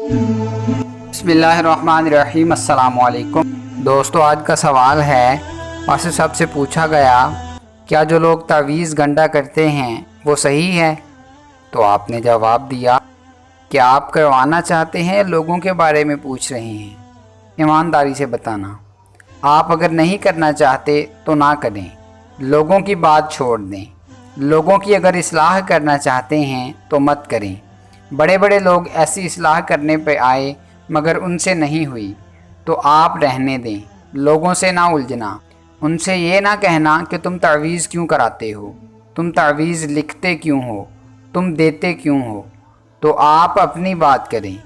बिस्मिल्लाहिर्रहमानिर्रहीम। अस्सलाम वालेकुम दोस्तों, आज का सवाल है वासिफ साहब से पूछा गया, क्या जो लोग तावीज़ गंडा करते हैं वो सही है? तो आपने जवाब दिया, क्या आप करवाना चाहते हैं, लोगों के बारे में पूछ रहे हैं? ईमानदारी से बताना। आप अगर नहीं करना चाहते तो ना करें, लोगों की बात छोड़ दें। लोगों की अगर इस्लाह करना चाहते हैं तो मत करें। बड़े बड़े लोग ऐसी इस्लाह करने पे आए मगर उनसे नहीं हुई तो आप रहने दें। लोगों से ना उलझना। उनसे ये ना कहना कि तुम तावीज़ क्यों कराते हो, तुम तावीज़ लिखते क्यों हो, तुम देते क्यों हो। तो आप अपनी बात करें।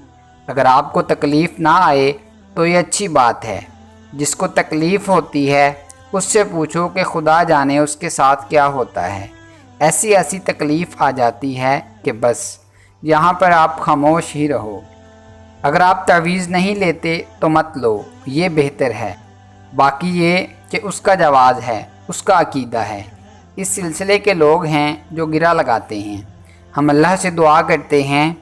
अगर आपको तकलीफ़ ना आए तो ये अच्छी बात है। जिसको तकलीफ़ होती है उससे पूछो कि खुदा जाने उसके साथ क्या होता है। ऐसी ऐसी तकलीफ़ आ जाती है कि बस यहाँ पर आप खामोश ही रहो। अगर आप तावीज़ नहीं लेते तो मत लो, ये बेहतर है। बाकी ये कि उसका जवाज़ है, उसका अकीदा है। इस सिलसिले के लोग हैं जो गिरा लगाते हैं। हम अल्लाह से दुआ करते हैं,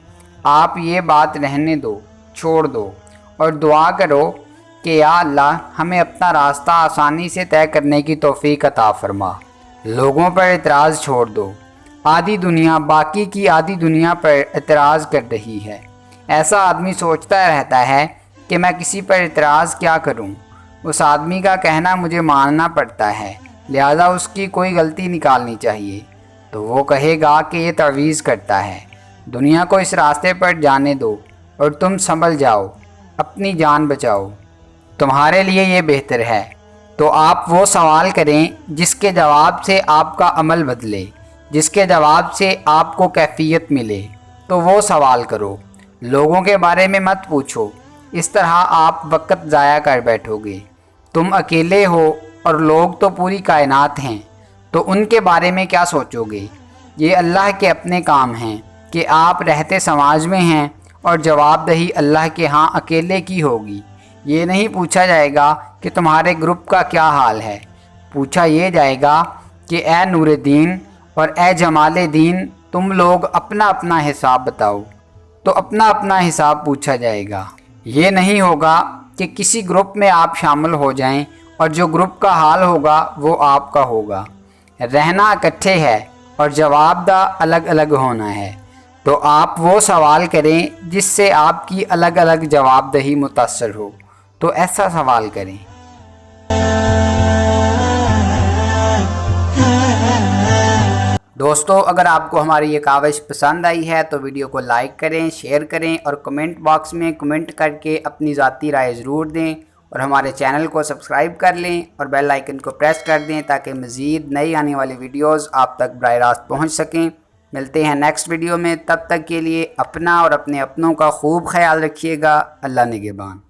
आप ये बात रहने दो, छोड़ दो और दुआ करो कि या अल्लाह हमें अपना रास्ता आसानी से तय करने की तौफीक अता फरमा। लोगों पर एतराज़ छोड़ दो। आधी दुनिया, बाकी की आधी दुनिया पर एतराज़ कर रही है। ऐसा आदमी सोचता रहता है कि मैं किसी पर एतराज़ क्या करूं, उस आदमी का कहना मुझे मानना पड़ता है, लिहाजा उसकी कोई गलती निकालनी चाहिए। तो वो कहेगा कि ये तावीज़ करता है। दुनिया को इस रास्ते पर जाने दो और तुम संभल जाओ, अपनी जान बचाओ, तुम्हारे लिए ये बेहतर है। तो आप वो सवाल करें जिसके जवाब से आपका अमल बदले, जिसके जवाब से आपको कैफियत मिले, तो वो सवाल करो। लोगों के बारे में मत पूछो, इस तरह आप वक्त ज़ाया कर बैठोगे। तुम अकेले हो और लोग तो पूरी कायनात हैं, तो उनके बारे में क्या सोचोगे? ये अल्लाह के अपने काम हैं कि आप रहते समाज में हैं और जवाबदही अल्लाह के यहाँ अकेले की होगी। ये नहीं पूछा जाएगा कि तुम्हारे ग्रुप का क्या हाल है। पूछा ये जाएगा कि ए नूरे दीन और ए जमाले दीन, तुम लोग अपना अपना हिसाब बताओ। तो अपना अपना हिसाब पूछा जाएगा। ये नहीं होगा कि किसी ग्रुप में आप शामिल हो जाएं और जो ग्रुप का हाल होगा वो आपका होगा। रहना इकट्ठे है और जवाबदा अलग अलग होना है। तो आप वो सवाल करें जिससे आपकी अलग अलग जवाबदही मुतासर हो। तो ऐसा सवाल करें। दोस्तों, अगर आपको हमारी ये काविश पसंद आई है तो वीडियो को लाइक करें, शेयर करें और कमेंट बॉक्स में कमेंट करके अपनी ज़ाती राय ज़रूर दें। और हमारे चैनल को सब्सक्राइब कर लें और बेल आइकन को प्रेस कर दें ताकि मज़ीद नई आने वाली वीडियोस आप तक बराह रास्त पहुँच सकें। मिलते हैं नेक्स्ट वीडियो में, तब तक के लिए अपना और अपने अपनों का खूब ख्याल रखिएगा। अल्लाह निगहबान।